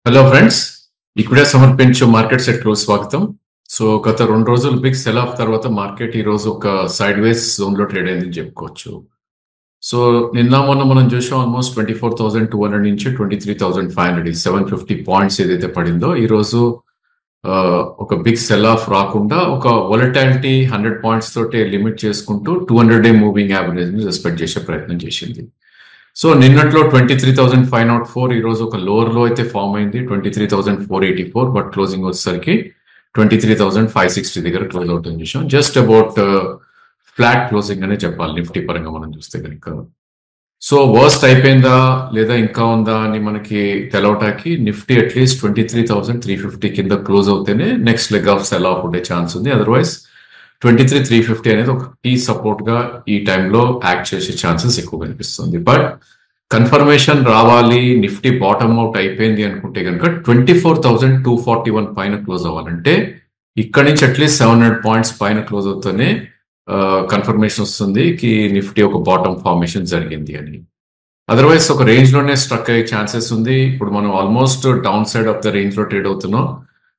Hello friends, ఇప్పుడే సమర్పించు market set close స్వాగతం. సో గత 2 రోజులు బిగ్ సెల్ ఆఫ్ తర్వాత మార్కెట్ ఈ రోజు ఒక సైడ్ వేస్ జోన్ లో ట్రేడ్ అయిందని చెప్పుకోవచ్చు. సో నిన్న మొన్న మనం చూసాం ఆల్మోస్ట్ 24,200 నుంచి 23,500 750 పాయింట్స్ ఏదైతే పడిందో ఈ రోజు ఒక బిగ్ సెల్ ఆఫ్ రాకుండా ఒక వొలటాలిటీ 100 పాయింట్స్ తోటి లిమిట్ చేసుకుంటూ 200-డే మూవింగ్ యావరేజ్ ని రెస్పెక్ట్ చేసే ప్రయత్నం చేసింది. సో నిన్నట్లో 23,504 ఈ రోజు ఒక లోవర్ లో అయితే ఫామ్ అయింది 23,484, బట్ క్లోజింగ్ వచ్చేసరికి 23,560 దగ్గర క్లోజ్ అవుట్ అని చూసాం. జస్ట్ అబౌట్ ఫ్లాట్ క్లోజింగ్ అనే చెప్పాలి నిఫ్టీ పరంగా మనం చూస్తే కనుక. సో వర్స్ట్ అయిపోయిందా లేదా ఇంకా ఉందా అని మనకి తెలవటానికి నిఫ్టీ అట్లీస్ట్ 23,350 కింద క్లోజ్ అవుతేనే next leg of sell off ఉండే ఛాన్స్ ఉంది. అదర్వైజ్ 23,350 అనేది ఒక కీ సపోర్ట్ గా ఈ టైంలో యాక్ట్ చేసే ఛాన్సెస్ ఎక్కువ కనిపిస్తుంది. బట్ కన్ఫర్మేషన్ రావాలి, నిఫ్టీ బాటమ్ అవుట్ అయిపోయింది అనుకుంటే కనుక 24,241 పైన క్లోజ్ అవ్వాలంటే ఇక్కడ నుంచి అట్లీస్ట్ 700 పాయింట్స్ పైన క్లోజ్ అవుతూనే కన్ఫర్మేషన్ వస్తుంది కి నిఫ్టీ ఒక బాటమ్ ఫార్మేషన్ జరిగింది అని. అదర్వైజ్ ఒక రేంజ్ లోనే స్ట్రక్ అయ్యే ఛాన్సెస్ ఉంది. ఇప్పుడు మనం almost down side of the range లో ట్రేడ్ అవుతున్నాం.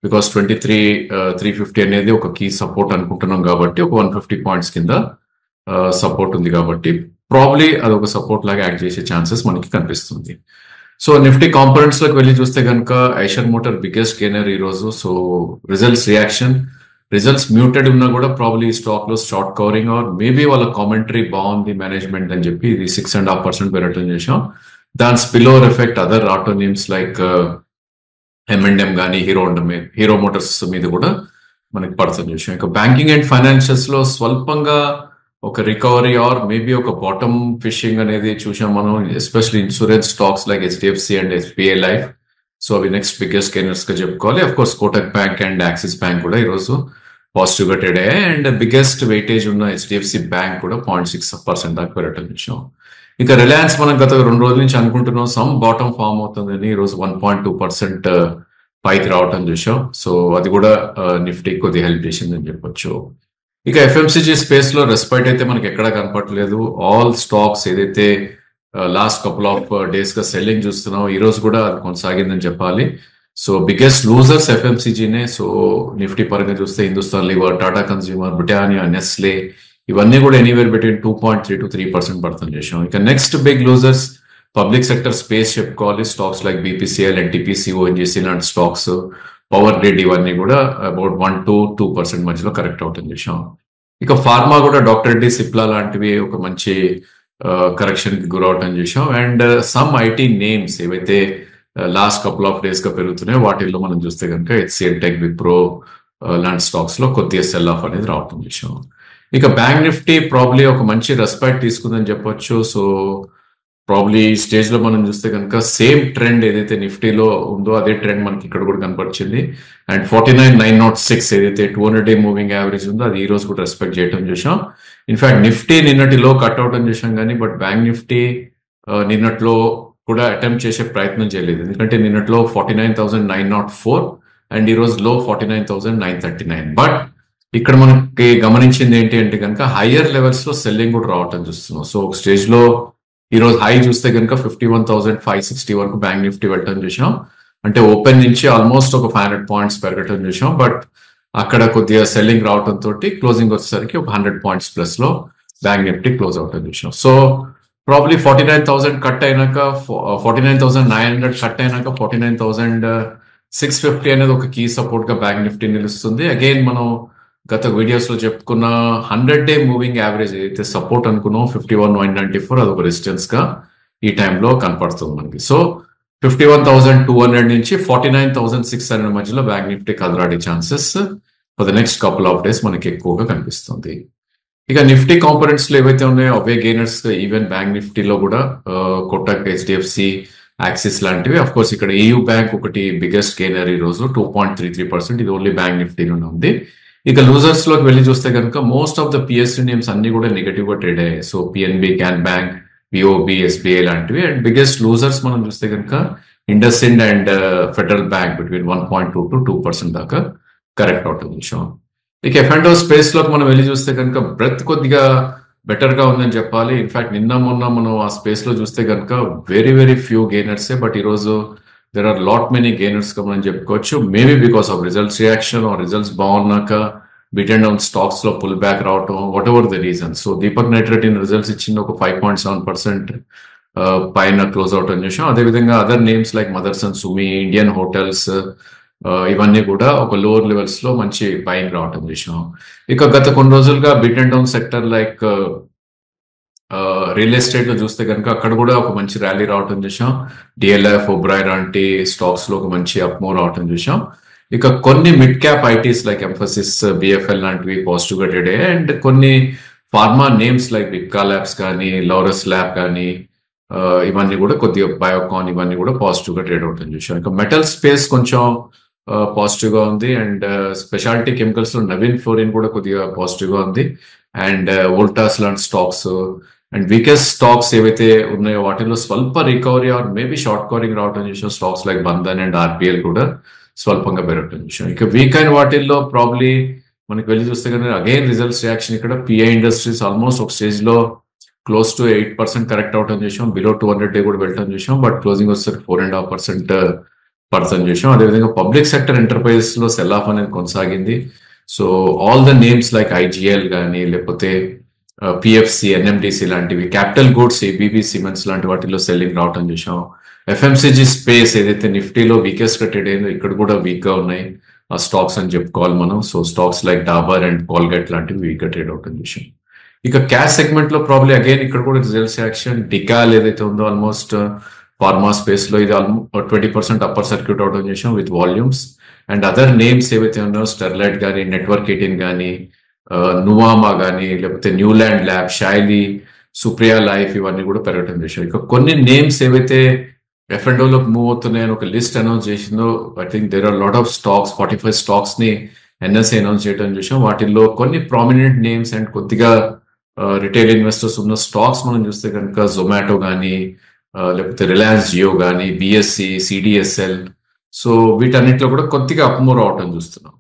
బికాస్ 23,350 అనేది ఒక కీ సపోర్ట్ అనుకుంటున్నాం కాబట్టి ఒక 150 పాయింట్స్ కింద సపోర్ట్ ఉంది కాబట్టి ప్రాబ్లీ అదొక సపోర్ట్ లాగా యాక్ట్ చేసే ఛాన్సెస్ మనకి కనిపిస్తుంది. సో నిఫ్టీ కాంపోనెంట్స్ లోకి వెళ్ళి చూస్తే కనుక ఐషర్ మోటార్ బిగ్గెస్ట్ గెయినర్ ఈ రోజు. సో రిజల్ట్స్ మ్యూటెడ్ ఉన్నా కూడా ప్రాబ్లీ స్టాక్ లో షార్ట్ కవరింగ్ ఆర్ మేబీ వాళ్ళ కామెంటరీ బాగుంది మేనేజ్మెంట్ అని చెప్పి ఇది 6.5% పెరగటం చేసాం. దాని spillover effect other auto names like M&M కానీ హీరో మోటార్స్ మీద కూడా మనకి పడుతుంది విషయం. ఇక బ్యాంకింగ్ అండ్ ఫైనాన్షియల్స్ లో స్వల్పంగా ఒక రికవరీ ఆర్ మేబీ ఒక బాటమ్ ఫిషింగ్ అనేది చూసాం మనం, especially insurance stocks like HDFC and SBI life. So అవి నెక్స్ట్ బిగ్గెస్ట్ గెయినర్స్ గా చెప్పుకోవాలి. Of course Kotak bank and axis bank కూడా ఈరోజు పాజిటివ్ గా ట్రేడ్ అయ్యాయి. అండ్ బిగ్గెస్ట్ వెయిటేజ్ ఉన్న HDFC బ్యాంక్ కూడా 0.6% దాకా పెరగటం విషయం. ఇక రిలయన్స్ మనం గత 2 రోజుల నుంచి అనుకుంటున్నాం సమ్ బాటమ్ ఫామ్ అవుతుందని ఈ రోజు 1.2% పైకి రావటం చూసాం. సో అది కూడా నిఫ్టీ కొద్దిగా హెల్ప్ చేసిందని చెప్పొచ్చు. ఇక FMCG స్పేస్ లో రెస్పైట్ అయితే మనకి ఎక్కడా కనపట్లేదు. ఆల్ స్టాక్స్ ఏదైతే లాస్ట్ కపుల్ ఆఫ్ డేస్ గా సెల్లింగ్ చూస్తున్నాం ఈ రోజు కూడా అది కొనసాగిందని చెప్పాలి. సో బిగ్గెస్ట్ లూజర్స్ FMCGనే. సో నిఫ్టీ పరంగా చూస్తే Hindustan Lever, Tata consumer, Britannia, Nestle ఇవన్నీ కూడా ఎనీవేర్ బిట్వీన్ 2.3 to 3% పడుతుంది చేసాం. ఇక next big losers public sector space చెప్పుకోవాలి. Stocks like BPCL, NTPC, ONGC లాంటి స్టాక్స్, పవర్ గ్రిడ్ ఇవన్నీ కూడా అబౌట్ 1 to 2% మధ్యలో కరెక్ట్ అవుతుంది చేసాం. ఇక ఫార్మా కూడా డాక్టర్ రెడ్డి, సిప్లా లాంటివి ఒక మంచి కరెక్షన్ కి గురవటం చేసాం. అండ్ సమ్ ఐటీ నేమ్స్ ఏవైతే లాస్ట్ కపుల్ ఆఫ్ డేస్ గా పెరుగుతున్నాయో వాటిల్లో మనం చూస్తే కనుక HCL టెక్, విప్రో లాంటి స్టాక్స్ లో కొద్దిగా సెల్ ఆఫ్ అనేది రావటం చేసాం. ఇక బ్యాంక్ నిఫ్టీ ప్రాబ్లీ ఒక మంచి రెస్పెక్ట్ తీసుకుందని చెప్పొచ్చు. సో ప్రాబ్లీ ఈ స్టేజ్ లో మనం చూస్తే కనుక సేమ్ ట్రెండ్ ఏదైతే నిఫ్టీలో ఉందో అదే ట్రెండ్ మనకి ఇక్కడ కూడా కనపరిచింది. అండ్ 49,906 ఏదైతే 200-డే మూవింగ్ యావరేజ్ ఉందో అది ఈ రోజు కూడా రెస్పెక్ట్ చేయడం చూసాం. ఇన్ఫాక్ట్ నిఫ్టీ నిన్నటిలో కట్ అవటం చూసాం కానీ బట్ బ్యాంక్ నిఫ్టీ నిన్నట్లో కూడా అటెంప్ట్ చేసే ప్రయత్నం చేయలేదు. ఎందుకంటే నిన్నట్లో 49,904 అండ్ ఈ రోజు లో 49,939. బట్ ఇక్కడ మనకి గమనించింది ఏంటి అంటే కనుక హయ్యర్ లెవెల్స్ లో సెల్లింగ్ కూడా రావటం చూస్తున్నాం. సో ఒక స్టేజ్ లో ఈ రోజు హై చూస్తే కనుక 51,560 వరకు బ్యాంక్ నిఫ్టీ వెళ్ళటం చూసాం. అంటే ఓపెన్ నుంచి ఆల్మోస్ట్ ఒక 500 పాయింట్స్ పెరగటం చూసాం. బట్ అక్కడ కొద్దిగా సెల్లింగ్ రావటం తోటి క్లోజింగ్ వచ్చేసరికి ఒక 100 పాయింట్స్ ప్లస్ లో బ్యాంక్ నిఫ్టీ క్లోజ్ అవటం చూసాం. సో ప్రాబ్లీ 49,000 కట్ అయినాక 49,900 కట్ అయినాక 49,650 అనేది ఒక కీ సపోర్ట్ గా బ్యాంక్ నిఫ్టీ నిలుస్తుంది. అగైన్ మనం గత వీడియోస్ లో చెప్పుకున్న 100-డే మూవింగ్ యావరేజ్ ఏదైతే సపోర్ట్ అనుకున్నాం 51,994 అదొక రెసిస్టెన్స్ గా ఈ టైంలో కనపడుతుంది మనకి. సో 51,200 నుంచి 49,600 మధ్యలో బ్యాంక్ నిఫ్టీ కదలాడే chances for the next couple of days మనకి ఎక్కువగా కనిపిస్తుంది. ఇక నిఫ్టీ కాంపోనెంట్స్ లో ఏవైతే ఉన్నాయో అవే గెయినర్స్ ఈవెన్ బ్యాంక్ నిఫ్టీలో కూడా కోటక్, HDFC, యాక్సిస్ లాంటివి. అఫ్ కోర్స్ ఇక్కడ EU బ్యాంక్ ఒకటి బిగ్గెస్ట్ గెయినర్ ఈ రోజు 2.33%. ఇది ఓన్లీ బ్యాంక్ నిఫ్టీలోనే ఉంది. ఇక లూజర్స్ లోకి వెళ్ళి చూస్తే కనుక most of the PSU names అన్ని కూడా నెగటివ్ గా ట్రేడ్ అయ్యాయి. So PNB, Can Bank, BOB, SBI లాంటివి. అండ్ బిగ్గెస్ట్ లూజర్స్ మనం చూస్తే కనుక IndusInd and Federal Bank between 1.2 to 2% దాకా కరెక్ట్ అవుతుంది విషయం. ఇక F&O స్పేస్ లోకి మనం వెళ్ళి చూస్తే కనుక బ్రెత్ కొద్దిగా బెటర్ గా ఉందని చెప్పాలి. ఇన్ఫాక్ట్ నిన్న మొన్న మనం ఆ స్పేస్ లో చూస్తే కనుక వెరీ ఫ్యూ గెయినర్సే. బట్ ఈరోజు there are lot many gainers కమని చెప్పుకోవచ్చు. Maybe because of results reaction or results బాగున్నాక బిటెన్ డౌన్ స్టాక్స్ లో పుల్ బ్యాక్ రావటం, whatever the reason. So Deepak నైట్రేటిన్ రిజల్ట్స్ ఇచ్చింది ఒక 5.7% పైన క్లోజ్ అవుట్ అని చూసాం. అదేవిధంగా other names like Motherson Sumi, Indian Hotels, ఇవన్నీ కూడా ఒక లోవర్ లెవెల్స్ లో మంచి బయింగ్ రావటం చూసాం. ఇక గత కొన్ని రోజులుగా bit and down sector like real estate లో చూస్తే కనుక అక్కడ కూడా ఒక మంచి ర్యాలీ రావటం చూసాం. డిఎల్ఎఫ్, ఒబ్రాయ్ లాంటి స్టాక్స్ లో ఒక మంచి అప్మూవ్ రావటం చూసాం. ఇక కొన్ని mid cap ITs like Mphasis, BFL లాంటివి పాజిటివ్ గా ట్రేడ్ అయ్యాయి. అండ్ కొన్ని ఫార్మా నేమ్స్ లైక్ విక్కా ల్యాబ్స్ కానీ, లౌరస్ ల్యాబ్ కానీ, ఇవన్నీ కూడా కొద్దిగా బయోకాన్ ఇవన్నీ కూడా పాజిటివ్ గా ట్రేడ్ అవుతుంది చూసాం. ఇంకా మెటల్ స్పేస్ కొంచెం పాజిటివ్ గా ఉంది. అండ్ స్పెషాలిటీ కెమికల్స్ లో నవీన్ ఫ్లోరిన్ కూడా కొద్దిగా పాజిటివ్ గా ఉంది. అండ్ వోల్టాస్ లాంటి స్టాక్స్ అండ్ వీకెస్ట్ స్టాక్స్ ఏవైతే ఉన్నాయో వాటిలో స్వల్ప recovery or maybe short covering రావటం చూసాం. Stocks like Bandhan and RPL కూడా స్వల్పంగా పెరగటం చూసాం. ఇక వీక్ అయిన వాటిల్లో ప్రాబ్లీ మనకి వెళ్ళి చూస్తే కనుక అగైన్ రిజల్ట్స్ రియాక్షన్ ఇక్కడ పిఐ ఇండస్ట్రీస్ ఆల్మోస్ట్ ఒక స్టేజ్ లో క్లోజ్ టు 8% కరెక్ట్ అవటం చూసాం. బిలో 200 డే కూడా వెళ్ళటం చూసాం. బట్ క్లోజింగ్ వస్తే 4.5% పర్సన్ చూసాం. అదేవిధంగా పబ్లిక్ సెక్టర్ ఎంటర్ప్రైజెస్ లో సెల్ ఆఫ్ అనేది కొనసాగింది. So all the names like IGL కానీ, లేకపోతే పిఎఫ్సి, ఎన్ఎండిసి లాంటివి, క్యాపిటల్ గూడ్స్, బీబీ సిమెంట్స్ లాంటి వాటిలో సెల్లింగ్ రావటం చూసాం. ఎఫ్ఎంసీజీ స్పేస్ ఏదైతే నిఫ్టీలో వీకెస్ట్ ట్రేడ్ అయిందో ఇక్కడ కూడా వీక్ గా ఉన్నాయి ఆ స్టాక్స్ అని చెప్పుకోవాలి మనం. So stocks like Dabur and Colgate లాంటివి వీక్ గా ట్రేడ్ అవటం చూసాం. ఇక క్యాష్ సెగ్మెంట్ లో ప్రాబ్లీ అగైన్ ఇక్కడ కూడా రిజల్ట్స్ యాక్షన్. డికాల్ ఏదైతే ఉందో ఆల్మోస్ట్ ఫార్మా స్పేస్ లో ఇది 20% అప్పర్ సర్క్యూట్ అవడం చేసాం with volumes. And other names ఏవైతే ఉన్నాయో స్టెర్లైట్ కానీ, నెట్వర్క్ 18 కానీ, నువామా కానీ, లేకపోతే Neuland lab, shyly, Supriya life ఇవన్నీ కూడా పెరగటం చేసాం. ఇక కొన్ని నేమ్స్ ఏవైతే F&O లోకి మూవ్ అవుతున్నాయని ఒక లిస్ట్ అనౌన్స్ చేసిందో, I think there are lot of stocks, 45 stocks ని ఎన్ఎస్ఐ అనౌన్స్ చేయడం చూసాం. వాటిల్లో కొన్ని ప్రామినెంట్ నేమ్స్ అండ్ కొద్దిగా రిటైల్ ఇన్వెస్టర్స్ ఉన్న స్టాక్స్ మనం చూస్తే కనుక జొమాటో కానీ, లేకపోతే రిలయన్స్ జియో కానీ, బిఎస్సి, సిడిఎస్ఎల్, సో వీటన్నిటిలో కూడా కొద్దిగా అప్మూవ్ అవటం చూస్తున్నాం.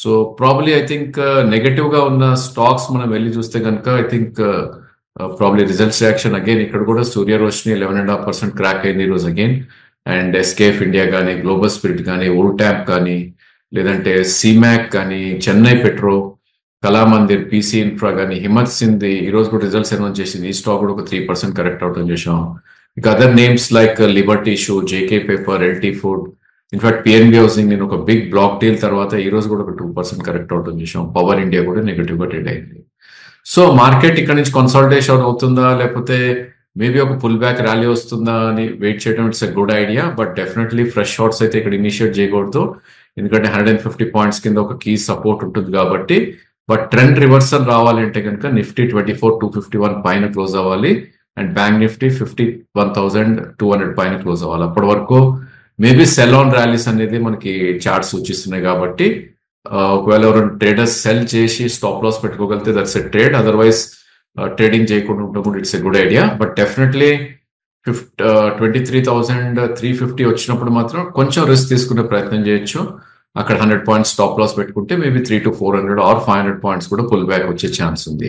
So probably I think negative గా ఉన్న స్టాక్స్ మనం వెళ్ళి చూస్తే కనుక I think probably results reaction again ఇక్కడ కూడా సూర్య రోషిని 11.5% క్రాక్ అయింది ఈరోజు అగైన్. అండ్ ఎస్కేఎఫ్ ఇండియా కానీ, గ్లోబల్ స్పిరిట్ కానీ, ఓల్టాప్ కానీ, లేదంటే సిమాక్ కానీ, Chennai petro, Kalamandir, PC infra కానీ, హిమ్మత్ సింధ్ ఈ రోజు కూడా రిజల్ట్స్ అనౌన్స్ చేసింది. ఈ స్టాక్ కూడా ఒక 3% కరెక్ట్ అవటం చేసాం. ఇక other names like Liberty shoe, JK paper, LT food, in fact PNB housing నేను ఒక బిగ్ బ్లాక్ డీల్ తర్వాత ఈ రోజు కూడా ఒక 2% కరెక్ట్ అవటం చేసాం. పవర్ ఇండియా కూడా నెగటివ్ గా ట్రేడ్ అయింది. సో మార్కెట్ ఇక్కడ నుంచి కన్సాలిడేషన్ అవుతుందా, లేకపోతే మేబీ ఒక పుల్ బ్యాక్ ర్యాలీ వస్తుందా అని వెయిట్ చేయడం it's a good idea. But definitely fresh shorts అయితే ఇక్కడ ఇనిషియేట్ చేయకూడదు, ఎందుకంటే 150 పాయింట్స్ కింద ఒక కీ సపోర్ట్ ఉంటుంది కాబట్టి. బట్ ట్రెండ్ రివర్సల్ రావాలంటే కనుక నిఫ్టీ 24,251 పైన క్లోజ్ అవ్వాలి అండ్ బ్యాంక్ నిఫ్టీ 51,200 పైన క్లోజ్ అవ్వాలి. అప్పటి వరకు మేబీ సెల్ ఆన్ ర్యాలీస్ అనేది మనకి చార్ట్ సూచిస్తున్నాయి కాబట్టి ఒకవేళ ఎవరైనా ట్రేడర్స్ సెల్ చేసి స్టాప్ లాస్ పెట్టుకోగలిగితే that's a trade. Otherwise trading చేయకుండా ఉండడం కూడా it's a good idea. But definitely 23,350 వచ్చినప్పుడు మాత్రం కొంచెం రిస్క్ తీసుకునే ప్రయత్నం చేయొచ్చు. అక్కడ 100 పాయింట్స్ స్టాప్ లాస్ పెట్టుకుంటే మేబీ 300 to 400 ఆర్ 500 పాయింట్స్ కూడా పుల్ బ్యాక్ వచ్చే ఛాన్స్ ఉంది.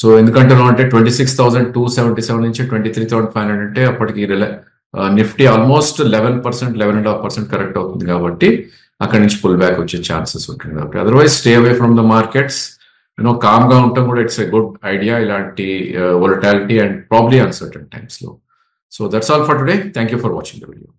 సో ఎందుకంటే 26,277 నుంచి 23,500 అంటే అప్పటికి నిఫ్టీ ఆల్మోస్ట్ 11%, 11.5% కరెక్ట్ అవుతుంది కాబట్టి అక్కడి నుంచి పుల్ బ్యాక్ వచ్చే ఛాన్సెస్ ఉంటుంది కాబట్టి otherwise stay away from the markets. Calm గా ఉండటం కూడా ఇట్స్ ఎ గుడ్ ఐడియా ఇలాంటి volatility and probably uncertain times లో. So that's all for today. Thank you for watching the video.